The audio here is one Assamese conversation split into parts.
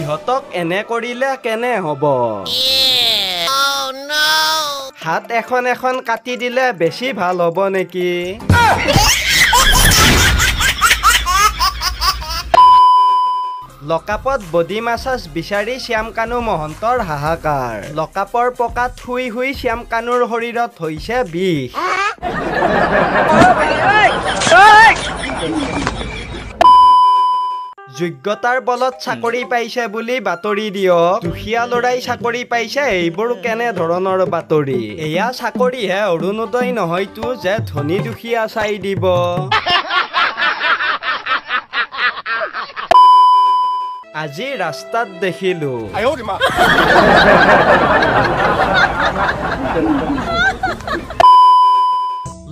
ইহঁতক এনে কৰিলে কেনে হ'ব? হাত এখন এখন কাটি দিলে বেছি ভাল হ'ব নেকি? লকাপত বডি মাছাজ বিচাৰি শ্যাম কানু মহন্তৰ হাহাকাৰ। লকাপৰ পকাত শুই শুই শ্যাম কানুৰ শৰীৰত হৈছে বিষ। যোগ্যতাৰ বলত চাকৰি পাইছে বুলি বাতৰি দিয়ক। দুখীয়া ল'ৰাই চাকৰি পাইছে, এইবোৰ কেনে ধৰণৰ বাতৰি? এয়া চাকৰিহে, অৰুণোদয় নহয়তো যে ধনী দুখীয়া চাই দিব। আজি ৰাস্তাত দেখিলো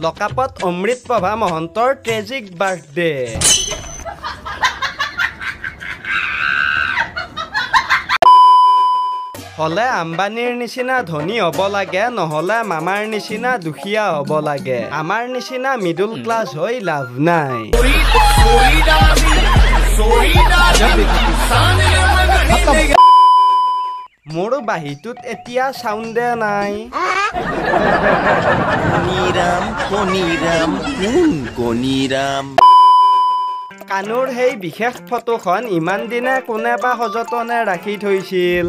লকাপত অমৃতপ্ৰভা মহন্তৰ ট্ৰেজিক বাৰ্থডে। হলে আম্বানীৰ নিচিনা ধনী হ'ব লাগে, নহলে মামাৰ নিচিনা দুখীয়া হ'ব লাগে। আমাৰ নিচিনা মিডল ক্লাছ হৈ লাভ নাই। মোৰ বাহিটোত এতিয়া চাউণ্ডে নাই। কানুৰ সেই বিশেষ ফটোখন ইমান দিনে কোনে বা সযতনে ৰাখি থৈছিল।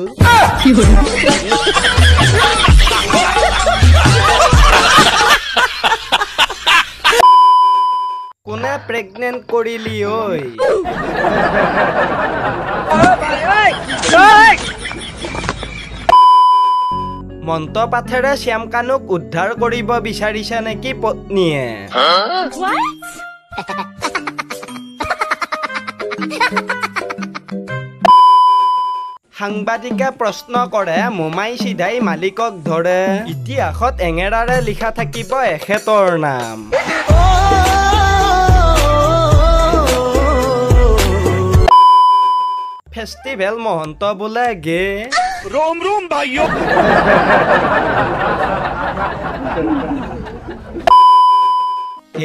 কোনে প্ৰেগনেণ্ট কৰিলি ঐ? মন্ত পাথেৰে শ্যাম কানুক উদ্ধাৰ কৰিব বিচাৰিছে নেকি পত্নীয়ে? সাংবাদিকে প্ৰশ্ন কৰে, মোমাই চিধাই মালিকক ধৰে। ইতিহাসত এঙেৰাৰে লিখা থাকিব এখেতৰ নাম। ফেষ্টিভেল মহন্ত বোলে গে। रोम रोम भाइयों।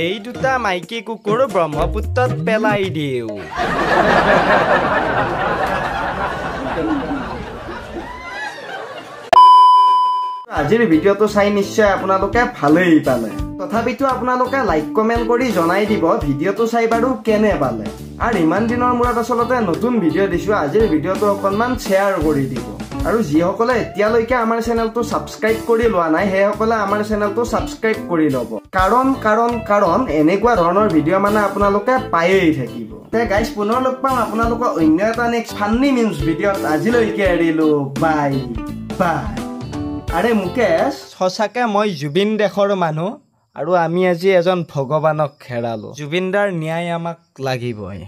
এই দুটা মাইকী কুকুৰ ব্ৰহ্মপুত্ৰত পেলাই দিওঁ। আজিৰ ভিডিঅ'টো চাই নিশ্চয় আপোনালোকে ভালেই পালে। তথাপিতো আপোনালোকে লাইক কমেণ্ট কৰি জনাই দিব ভিডিঅ'টো চাই বাৰু কেনে পালে। আৰু ইমান দিনৰ মূৰত আচলতে নতুন ভিডিঅ' দিছো, আজিৰ ভিডিঅ'টো অকণমান শ্বেয়াৰ কৰি দিব। আৰু যিসকলে এতিয়ালৈকে আমাৰ চেনেলটো ছাবস্ক্ৰাইব কৰি লোৱা নাই, সেইসকলে আমাৰ চেনেলটো ছাবস্ক্ৰাইব কৰি ল'ব। কাৰণ এনেকুৱা ধৰণৰ ভিডিঅ' মানে আপোনালোকে পায়েই থাকিব। তে গাইজ, পুনৰ লগ পাম আপোনালোকক অন্য এটা নেক্সট ফান্নি মিমছ ভিডিঅ'ত। আজিলৈকে এৰিলো, বাই বাই। আৰে মুকেশ, সঁচাকে মই জুবিন দেশৰ মানুহ, আৰু আমি আজি এজন ভগৱানক হেৰালো। জুবিনদাৰ ন্যায় আমাক লাগিবই।